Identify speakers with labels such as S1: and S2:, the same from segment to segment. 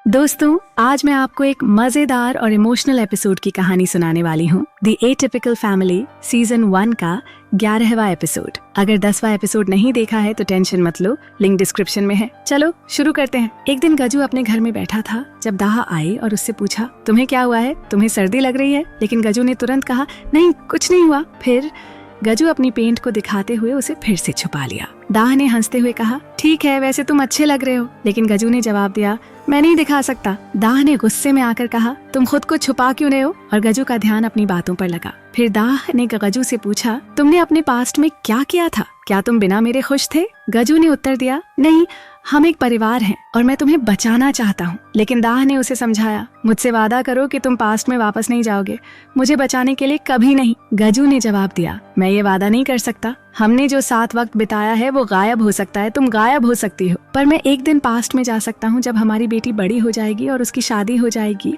S1: दोस्तों, आज मैं आपको एक मजेदार और इमोशनल एपिसोड की कहानी सुनाने वाली हूँ। द एटिपिकल फैमिली सीजन 1 का 11वां एपिसोड। अगर 10वां एपिसोड नहीं देखा है तो टेंशन मत लो, लिंक डिस्क्रिप्शन में है। चलो शुरू करते हैं। एक दिन गजू अपने घर में बैठा था जब दाहा आई और उससे पूछा, तुम्हें क्या हुआ है? तुम्हें सर्दी लग रही है? लेकिन गजू ने तुरंत कहा, नहीं कुछ नहीं हुआ। फिर गजू अपनी पेंट को दिखाते हुए उसे फिर से छुपा लिया। दाह ने हंसते हुए कहा, ठीक है, वैसे तुम अच्छे लग रहे हो। लेकिन गजू ने जवाब दिया, मैं नहीं दिखा सकता। दाह ने गुस्से में आकर कहा, तुम खुद को छुपा क्यों रहे हो? और गजू का ध्यान अपनी बातों पर लगा। फिर दाह ने गजू से पूछा, तुमने अपने पास्ट में क्या किया था? क्या तुम बिना मेरे खुश थे? गजू ने उत्तर दिया, नहीं, हम एक परिवार हैं और मैं तुम्हें बचाना चाहता हूँ। लेकिन दाह ने उसे समझाया, मुझसे वादा करो कि तुम पास्ट में वापस नहीं जाओगे, मुझे बचाने के लिए कभी नहीं। गजू ने जवाब दिया, मैं ये वादा नहीं कर सकता। हमने जो साथ वक्त बिताया है वो गायब हो सकता है, तुम गायब हो सकती हो, पर मैं एक दिन पास्ट में जा सकता हूँ जब हमारी बेटी बड़ी हो जाएगी और उसकी शादी हो जाएगी,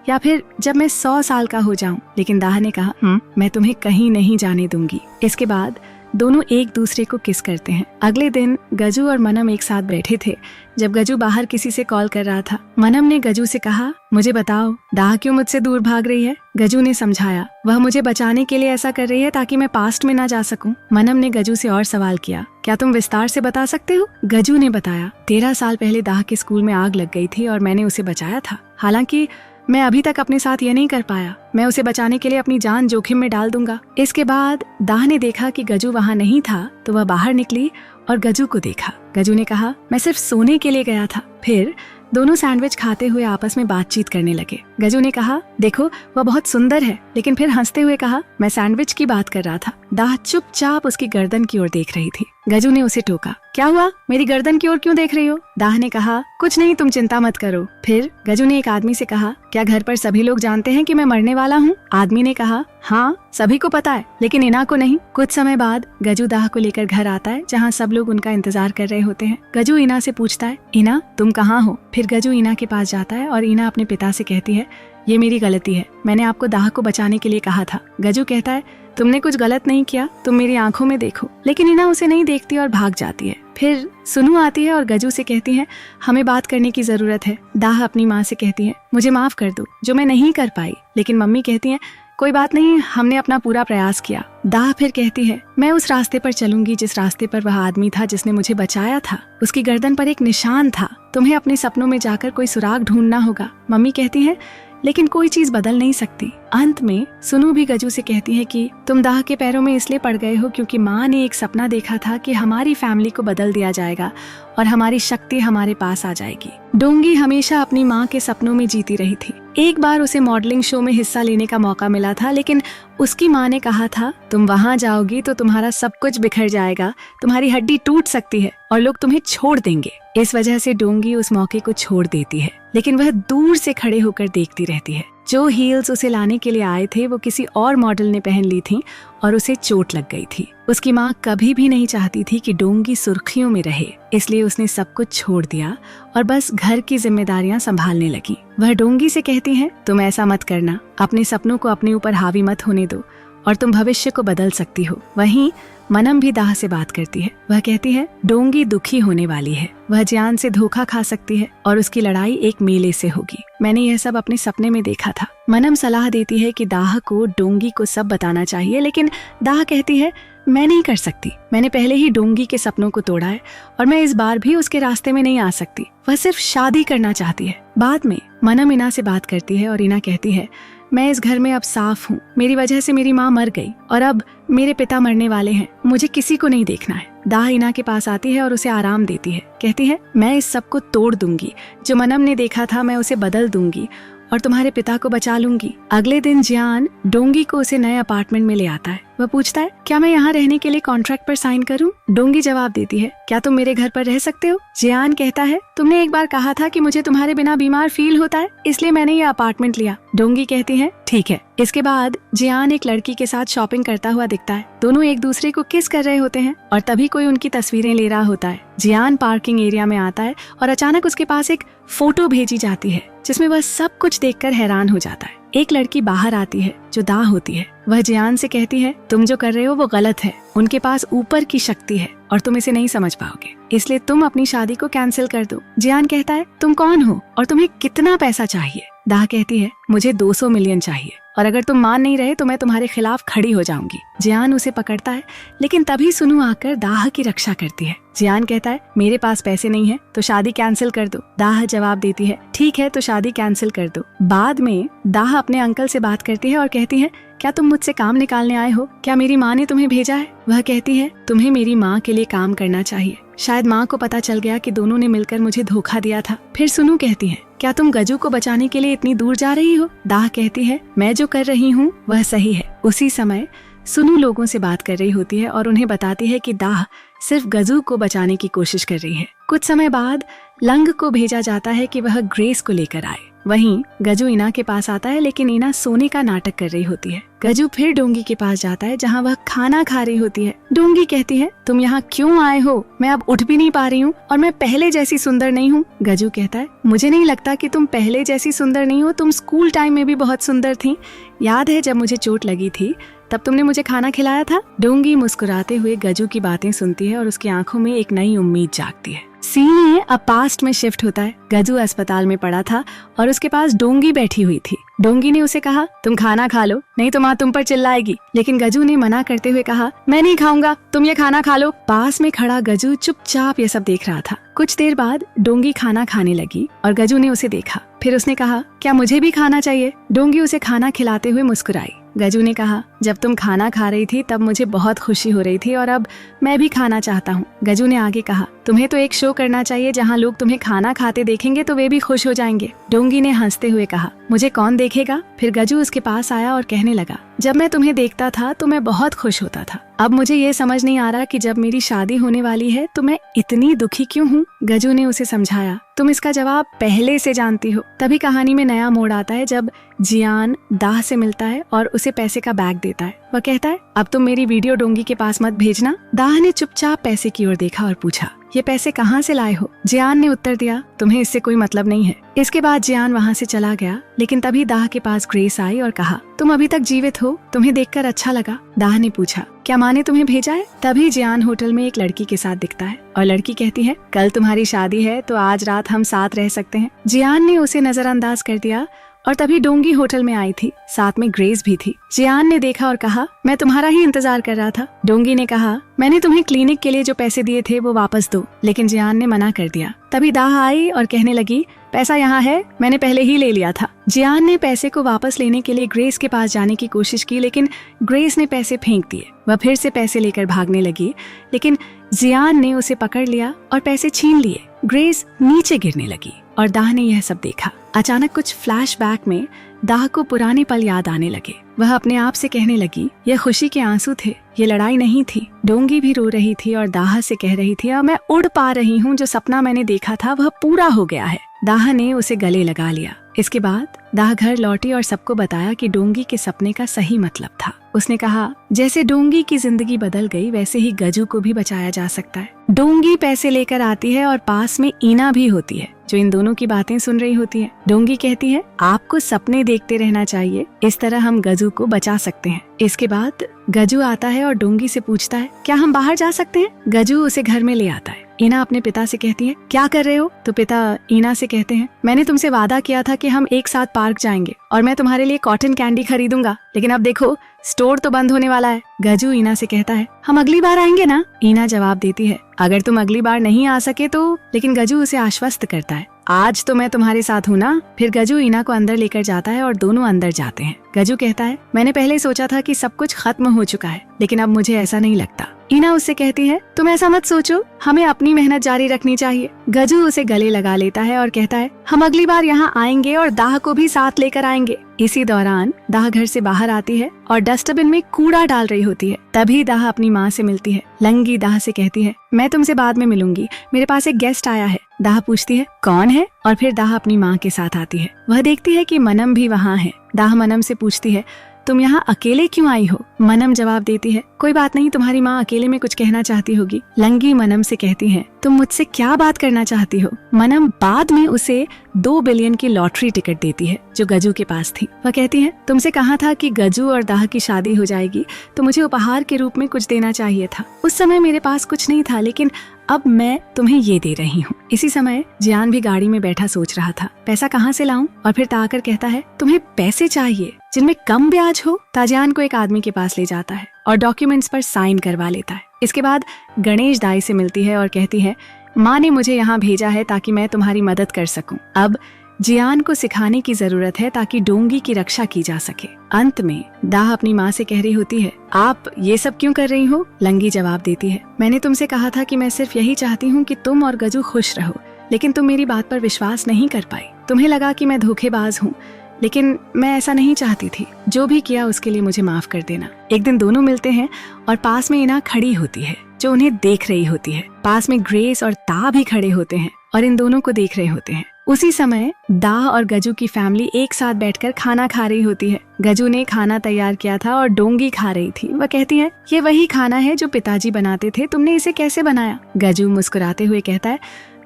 S1: या फिर जब मैं 100 साल का हो जाऊं। लेकिन दाह ने कहा, मैं तुम्हें कहीं नहीं जाने दूंगी। इसके बाद दोनों एक दूसरे को किस करते हैं। अगले दिन गजू और मनम एक साथ बैठे थे जब गजू बाहर किसी से कॉल कर रहा था। मनम ने गजू से कहा, मुझे बताओ, दाह क्यों मुझसे दूर भाग रही है? गजू ने समझाया, वह मुझे बचाने के लिए ऐसा कर रही है ताकि मैं पास्ट में ना जा सकूं। मनम ने गजू से और सवाल किया, क्या तुम विस्तार से बता सकते हो? गजू ने बताया, 13 साल पहले दाह के स्कूल में आग लग गई थी और मैंने उसे बचाया था। हालांकि मैं अभी तक अपने साथ ये नहीं कर पाया। मैं उसे बचाने के लिए अपनी जान जोखिम में डाल दूंगा। इसके बाद दाह ने देखा कि गजू वहाँ नहीं था तो वह बाहर निकली और गजू को देखा। गजू ने कहा, मैं सिर्फ सोने के लिए गया था। फिर दोनों सैंडविच खाते हुए आपस में बातचीत करने लगे। गजू ने कहा, देखो वह बहुत सुंदर है। लेकिन फिर हंसते हुए कहा, मैं सैंडविच की बात कर रहा था। दाह चुपचाप उसकी गर्दन की ओर देख रही थी। गजू ने उसे टोका, क्या हुआ? मेरी गर्दन की ओर क्यों देख रही हो? दाह ने कहा, कुछ नहीं, तुम चिंता मत करो। फिर गजू ने एक आदमी से कहा, क्या घर पर सभी लोग जानते हैं कि मैं मरने वाला हूँ? आदमी ने कहा, हाँ, सभी को पता है, लेकिन इना को नहीं। कुछ समय बाद गजू दाह को लेकर घर आता है जहाँ सब लोग उनका इंतजार कर रहे होते हैं। गजू इना से पूछता है, इना तुम कहाँ हो? फिर गजू इना के पास जाता है और इना अपने पिता से कहती है, ये मेरी गलती है, मैंने आपको दाह को बचाने के लिए कहा था। गजू कहता है, तुमने कुछ गलत नहीं किया, तुम मेरी आंखों में देखो। लेकिन इना उसे नहीं देखती और भाग जाती है। फिर सुनु आती है और गजू से कहती है, हमें बात करने की जरूरत है। दाह अपनी माँ से कहती है, मुझे माफ कर दो जो मैं नहीं कर पाई। लेकिन मम्मी कहती है, कोई बात नहीं, हमने अपना पूरा प्रयास किया। दाह फिर कहती है, मैं उस रास्ते पर चलूंगी जिस रास्ते पर वह आदमी था जिसने मुझे बचाया था। उसकी गर्दन पर एक निशान था। तुम्हें अपने सपनों में जाकर कोई सुराग ढूंढना होगा। मम्मी कहती है, लेकिन कोई चीज बदल नहीं सकती। अंत में सुनु भी गजू से कहती है कि तुम दाह के पैरों में इसलिए पड़ गए हो क्योंकि माँ ने एक सपना देखा था कि हमारी फैमिली को बदल दिया जाएगा और हमारी शक्ति हमारे पास आ जाएगी। डोंगी हमेशा अपनी माँ के सपनों में जीती रही थी। एक बार उसे मॉडलिंग शो में हिस्सा लेने का मौका मिला था, लेकिन उसकी माँ ने कहा था, तुम वहाँ जाओगी तो तुम्हारा सब कुछ बिखर जाएगा, तुम्हारी हड्डी टूट सकती है और लोग तुम्हें छोड़ देंगे। इस वजह से डोंगी उस मौके को छोड़ देती है, लेकिन वह दूर से खड़े होकर देखती रहती है। जो हील्स उसे लाने के लिए आए थे वो किसी और मॉडल ने पहन ली थी और उसे चोट लग गई थी। उसकी माँ कभी भी नहीं चाहती थी कि डोंगी सुर्खियों में रहे, इसलिए उसने सब कुछ छोड़ दिया और बस घर की जिम्मेदारियां संभालने लगी। वह डोंगी से कहती है, तुम ऐसा मत करना, अपने सपनों को अपने ऊपर हावी मत होने दो और तुम भविष्य को बदल सकती हो। वहीं मनम भी दाह से बात करती है। वह कहती है, डोंगी दुखी होने वाली है, वह जियान से धोखा खा सकती है और उसकी लड़ाई एक मेले से होगी। मैंने यह सब अपने सपने में देखा था। मनम सलाह देती है कि दाह को डोंगी को सब बताना चाहिए, लेकिन दाह कहती है, मैं नहीं कर सकती। मैंने पहले ही डोंगी के सपनों को तोड़ा है और मैं इस बार भी उसके रास्ते में नहीं आ सकती। वह सिर्फ शादी करना चाहती है। बाद में मनम इना से बात करती है और इना कहती है, मैं इस घर में अब साफ हूँ। मेरी वजह से मेरी माँ मर गई और अब मेरे पिता मरने वाले हैं। मुझे किसी को नहीं देखना है। दाह इना के पास आती है और उसे आराम देती है। कहती है, मैं इस सब को तोड़ दूंगी। जो मनम ने देखा था मैं उसे बदल दूंगी और तुम्हारे पिता को बचा लूंगी। अगले दिन जियान डोंगी को उसे नए अपार्टमेंट में ले आता है। वह पूछता है, क्या मैं यहाँ रहने के लिए कॉन्ट्रैक्ट पर साइन करूँ? डोंगी जवाब देती है, क्या तुम मेरे घर पर रह सकते हो? जियान कहता है, तुमने एक बार कहा था कि मुझे तुम्हारे बिना बीमार फील होता है, इसलिए मैंने ये अपार्टमेंट लिया। डोंगी कहती है, ठीक है। इसके बाद जियान एक लड़की के साथ शॉपिंग करता हुआ दिखता है। दोनों एक दूसरे को किस कर रहे होते हैं और तभी कोई उनकी तस्वीरें ले रहा होता है। जियान पार्किंग एरिया में आता है और अचानक उसके पास एक फोटो भेजी जाती है जिसमें वह सब कुछ देखकर हैरान हो जाता है। एक लड़की बाहर आती है जो दाह होती है। वह जियान से कहती है तुम जो कर रहे हो वो गलत है, उनके पास ऊपर की शक्ति है और तुम इसे नहीं समझ पाओगे, इसलिए तुम अपनी शादी को कैंसिल कर दो। जियान कहता है तुम कौन हो और तुम्हें कितना पैसा चाहिए? दाह कहती है मुझे 200 मिलियन चाहिए और अगर तुम मान नहीं रहे तो मैं तुम्हारे खिलाफ खड़ी हो जाऊंगी। जियान उसे पकड़ता है लेकिन तभी सुनु आकर दाह की रक्षा करती है। जियान कहता है मेरे पास पैसे नहीं है तो शादी कैंसिल कर दो। दाह जवाब देती है ठीक है तो शादी कैंसिल कर दो। बाद में दाह अपने अंकल से बात करती है और कहती है क्या तुम मुझसे काम निकालने आए हो? क्या मेरी माँ ने तुम्हें भेजा है? वह कहती है तुम्हें मेरी माँ के लिए काम करना चाहिए, शायद माँ को पता चल गया कि दोनों ने मिलकर मुझे धोखा दिया था। फिर सुनु कहती है क्या तुम गजू को बचाने के लिए इतनी दूर जा रही हो? दाह कहती है मैं जो कर रही हूँ वह सही है। उसी समय सुनु लोगों से बात कर रही होती है और उन्हें बताती है कि दाह सिर्फ गजू को बचाने की कोशिश कर रही है। कुछ समय बाद लंग को भेजा जाता है कि वह ग्रेस को लेकर आए। वहीं गजू इना के पास आता है लेकिन इना सोने का नाटक कर रही होती है। गजू फिर डोंगी के पास जाता है जहाँ वह खाना खा रही होती है। डोंगी कहती है तुम यहाँ क्यों आए हो? मैं अब उठ भी नहीं पा रही हूँ और मैं पहले जैसी सुंदर नहीं हूँ। गजू कहता है मुझे नहीं लगता कि तुम पहले जैसी सुंदर नहीं हो, तुम स्कूल टाइम में भी बहुत सुंदर थी। याद है जब मुझे चोट लगी थी तब तुमने मुझे खाना खिलाया था? डोंगी मुस्कुराते हुए गजू की बातें सुनती है और उसकी आंखों में एक नई उम्मीद जागती है। सीन अब पास्ट में शिफ्ट होता है। गजू अस्पताल में पड़ा था और उसके पास डोंगी बैठी हुई थी। डोंगी ने उसे कहा तुम खाना खा लो नहीं तो माँ तुम पर चिल्लाएगी, लेकिन गजू ने मना करते हुए कहा मैं नहीं खाऊंगा, तुम ये खाना खा लो। पास में खड़ा गजू चुपचाप ये सब देख रहा था। कुछ देर बाद डोंगी खाना खाने लगी और गजू ने उसे देखा। फिर उसने कहा क्या मुझे भी खाना चाहिए? डोंगी उसे खाना खिलाते हुए मुस्कुराई। गजू ने कहा जब तुम खाना खा रही थी तब मुझे बहुत खुशी हो रही थी और अब मैं भी खाना चाहता हूँ। गजू ने आगे कहा तुम्हें तो एक शो करना चाहिए जहाँ लोग तुम्हें खाना खाते देखेंगे तो वे भी खुश हो जाएंगे। डोंगी ने हंसते हुए कहा मुझे कौन देखेगा? फिर गजू उसके पास आया और कहने लगा जब मैं तुम्हें देखता था तो मैं बहुत खुश होता था। अब मुझे ये समझ नहीं आ रहा कि जब मेरी शादी होने वाली है तो मैं इतनी दुखी क्यों हूँ। गजू ने उसे समझाया तुम इसका जवाब पहले से जानती हो। तभी कहानी में नया मोड़ आता है जब जियान दाह से मिलता है और उसे पैसे का बैग देता है। वह कहता है अब तुम मेरी वीडियो डोंगी के पास मत भेजना। दाह ने चुपचाप पैसे की ओर देखा और पूछा ये पैसे कहाँ से लाए हो? जियान ने उत्तर दिया तुम्हें इससे कोई मतलब नहीं है। इसके बाद जियान वहाँ से चला गया, लेकिन तभी दाह के पास ग्रेस आई और कहा तुम अभी तक जीवित हो, तुम्हें देखकर अच्छा लगा। दाह ने पूछा क्या माँ ने तुम्हें भेजा है? तभी जियान होटल में एक लड़की के साथ दिखता है और लड़की कहती है कल तुम्हारी शादी है तो आज रात हम साथ रह सकते हैं। जियान ने उसे नजरअंदाज कर दिया और तभी डोंगी होटल में आई थी, साथ में ग्रेस भी थी। जियान ने देखा और कहा मैं तुम्हारा ही इंतजार कर रहा था। डोंगी ने कहा मैंने तुम्हें क्लिनिक के लिए जो पैसे दिए थे वो वापस दो, लेकिन जियान ने मना कर दिया। तभी दाह आई और कहने लगी पैसा यहाँ है, मैंने पहले ही ले लिया था। जियान ने पैसे को वापस लेने के लिए ग्रेस के पास जाने की कोशिश की, लेकिन ग्रेस ने पैसे फेंक दिए। वह फिर से पैसे लेकर भागने लगी, लेकिन जियान ने उसे पकड़ लिया और पैसे छीन लिए। ग्रेस नीचे गिरने लगी और दाह ने यह सब देखा। अचानक कुछ फ्लैशबैक में दाह को पुराने पल याद आने लगे। वह अपने आप से कहने लगी यह खुशी के आंसू थे, ये लड़ाई नहीं थी। डोंगी भी रो रही थी और दाह से कह रही थी अब मैं उड़ पा रही हूँ, जो सपना मैंने देखा था वह पूरा हो गया है। दाह ने उसे गले लगा लिया। इसके बाद दाह घर लौटी और सबको बताया कि डोंगी के सपने का सही मतलब था। उसने कहा जैसे डोंगी की जिंदगी बदल गई वैसे ही गजू को भी बचाया जा सकता है। डोंगी पैसे लेकर आती है और पास में ईना भी होती है जो इन दोनों की बातें सुन रही होती है। डोंगी कहती है आपको सपने देखते रहना चाहिए, इस तरह हम गजू को बचा सकते हैं। इसके बाद गजू आता है और डोंगी से पूछता है क्या हम बाहर जा सकते हैं? गजू उसे घर में ले आता है। ईना अपने पिता से कहती है क्या कर रहे हो? तो पिता ईना से कहते हैं मैंने तुमसे वादा किया था कि हम एक साथ पार्क जाएंगे और मैं तुम्हारे लिए कॉटन कैंडी खरीदूंगा, लेकिन अब देखो स्टोर तो बंद होने वाला है। गजू ईना से कहता है हम अगली बार आएंगे ना? ईना जवाब देती है अगर तुम अगली बार नहीं आ सके तो, लेकिन गजू उसे आश्वस्त करता है आज तो मैं तुम्हारे साथ हूँ ना। फिर गजू ईना को अंदर लेकर जाता है और दोनों अंदर जाते हैं। गजू कहता है मैंने पहले सोचा था कि सब कुछ खत्म हो चुका है, लेकिन अब मुझे ऐसा नहीं लगता। ईना उससे कहती है तुम ऐसा मत सोचो, हमें अपनी मेहनत जारी रखनी चाहिए। गजू उसे गले लगा लेता है और कहता है हम अगली बार यहाँ आएंगे और दाह को भी साथ लेकर आएंगे। इसी दौरान दाह घर से बाहर आती है और डस्टबिन में कूड़ा डाल रही होती है। तभी दाह अपनी माँ से मिलती है। लंगी दाह से कहती है मैं तुमसे बाद में मिलूंगी, मेरे पास एक गेस्ट आया है। दाह पूछती है कौन है? और फिर दाह अपनी माँ के साथ आती है। वह देखती है कि मनम भी वहाँ है। दाह मनम से पूछती है तुम यहाँ अकेले क्यों आई हो? मनम जवाब देती है, कोई बात नहीं, तुम्हारी माँ अकेले में कुछ कहना चाहती होगी। लंगी मनम से कहती है, तुम मुझसे क्या बात करना चाहती हो? मनम बाद में उसे 2 बिलियन की लॉटरी टिकट देती है जो गजू के पास थी। वह कहती है, तुमसे कहा था कि गजू और दाह की शादी हो जाएगी तो मुझे उपहार के रूप में कुछ देना चाहिए था। उस समय मेरे पास कुछ नहीं था, लेकिन अब मैं तुम्हें ये दे रही हूँ। इसी समय जियान भी गाड़ी में बैठा सोच रहा था, पैसा कहाँ से लाऊं? और फिर ताकर कहता है, तुम्हें पैसे चाहिए जिनमें कम ब्याज हो? ताजियान को एक आदमी के पास ले जाता है और डॉक्यूमेंट्स पर साइन करवा लेता है। इसके बाद गणेश दाई से मिलती है और कहती है, माँ ने मुझे यहाँ भेजा है ताकि मैं तुम्हारी मदद कर सकूं। अब जियान को सिखाने की जरूरत है ताकि डोंगी की रक्षा की जा सके। अंत में दाह अपनी माँ से कह रही होती है, आप ये सब क्यों कर रही हो? लंगी जवाब देती है, मैंने तुमसे कहा था कि मैं सिर्फ यही चाहती हूँ कि तुम और गजू खुश रहो, लेकिन तुम मेरी बात पर विश्वास नहीं कर पाई। तुम्हें लगा कि मैं धोखेबाज हूँ, लेकिन मैं ऐसा नहीं चाहती थी। जो भी किया उसके लिए मुझे माफ कर देना। एक दिन दोनों मिलते हैं और पास में इना खड़ी होती है जो उन्हें देख रही होती है। पास में ग्रेस और ता भी खड़े होते हैं और इन दोनों को देख रहे होते हैं। उसी समय दाह और गजू की फैमिली एक साथ बैठकर खाना खा रही होती है। गजू ने खाना तैयार किया था और डोंगी खा रही थी। वह कहती है, ये वही खाना है जो पिताजी बनाते थे, तुमने इसे कैसे बनाया? गजू मुस्कुराते हुए कहता है,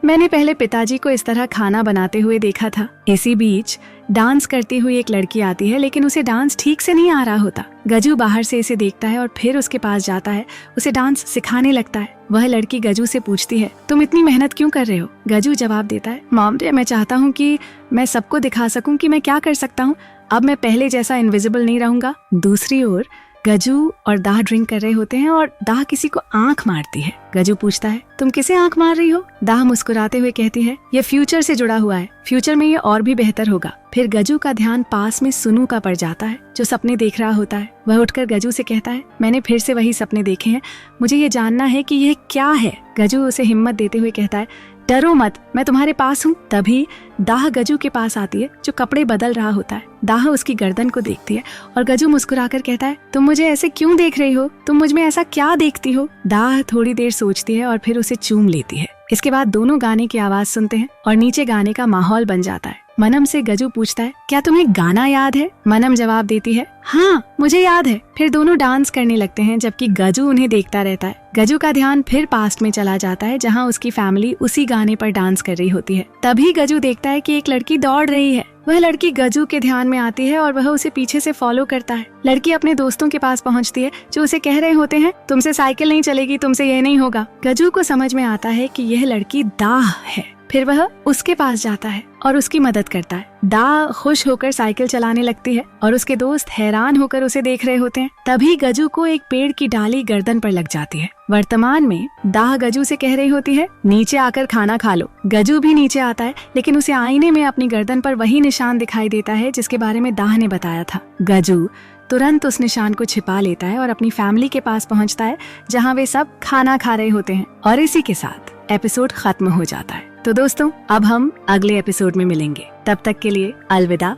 S1: मैंने पहले पिताजी को इस तरह खाना बनाते हुए देखा था। इसी बीच डांस करती हुई एक लड़की आती है, लेकिन उसे डांस ठीक से नहीं आ रहा होता। गजू बाहर से इसे देखता है और फिर उसके पास जाता है, उसे डांस सिखाने लगता है। वह लड़की गजू से पूछती है, तुम इतनी मेहनत क्यों कर रहे हो? गजू जवाब देता है, मॉम, मैं चाहता हूँ कि मैं सबको दिखा सकूं कि मैं क्या कर सकता हूँ। अब मैं पहले जैसा इनविजिबल नहीं रहूंगा। दूसरी ओर गजू और दाह ड्रिंक कर रहे होते हैं और दाह किसी को आंख मारती है। गजू पूछता है, तुम किसे आंख मार रही हो? दाह मुस्कुराते हुए कहती है, ये फ्यूचर से जुड़ा हुआ है, फ्यूचर में ये और भी बेहतर होगा। फिर गजू का ध्यान पास में सुनू का पड़ जाता है जो सपने देख रहा होता है। वह उठकर गजू से कहता है, मैंने फिर से वही सपने देखे हैं, मुझे ये जानना है कि यह क्या है। गजू उसे हिम्मत देते हुए कहता है, डरो मत, मैं तुम्हारे पास हूँ। तभी दाह गजू के पास आती है जो कपड़े बदल रहा होता है। दाह उसकी गर्दन को देखती है और गजू मुस्कुराकर कहता है, तुम मुझे ऐसे क्यों देख रही हो? तुम मुझ में ऐसा क्या देखती हो? दाह थोड़ी देर सोचती है और फिर उसे चूम लेती है। इसके बाद दोनों गाने की आवाज सुनते हैं और नीचे गाने का माहौल बन जाता है। मनम से गजू पूछता है, क्या तुम्हें गाना याद है? मनम जवाब देती है, हाँ मुझे याद है। फिर दोनों डांस करने लगते हैं जबकि गजू उन्हें देखता रहता है। गजू का ध्यान फिर पास्ट में चला जाता है जहाँ उसकी फैमिली उसी गाने पर डांस कर रही होती है। तभी गजू देखता है कि एक लड़की दौड़ रही है। वह लड़की गजू के ध्यान में आती है और वह उसे पीछे से फॉलो करता है। लड़की अपने दोस्तों के पास पहुंचती है जो उसे कह रहे होते हैं, तुमसे साइकिल नहीं चलेगी, तुमसे यह नहीं होगा। गजू को समझ में आता है कि यह लड़की दाह है। फिर वह उसके पास जाता है और उसकी मदद करता है। दाह खुश होकर साइकिल चलाने लगती है और उसके दोस्त हैरान होकर उसे देख रहे होते हैं। तभी गजू को एक पेड़ की डाली गर्दन पर लग जाती है। वर्तमान में दाह गजू से कह रही होती है, नीचे आकर खाना खा लो। गजू भी नीचे आता है, लेकिन उसे आईने में अपनी गर्दन पर वही निशान दिखाई देता है जिसके बारे में दाह ने बताया था। गजू तुरंत उस निशान को छिपा लेता है और अपनी फैमिली के पास पहुंचता है जहां वे सब खाना खा रहे होते हैं। और इसी के साथ एपिसोड खत्म हो जाता है। तो दोस्तों, अब हम अगले एपिसोड में मिलेंगे। तब तक के लिए अलविदा।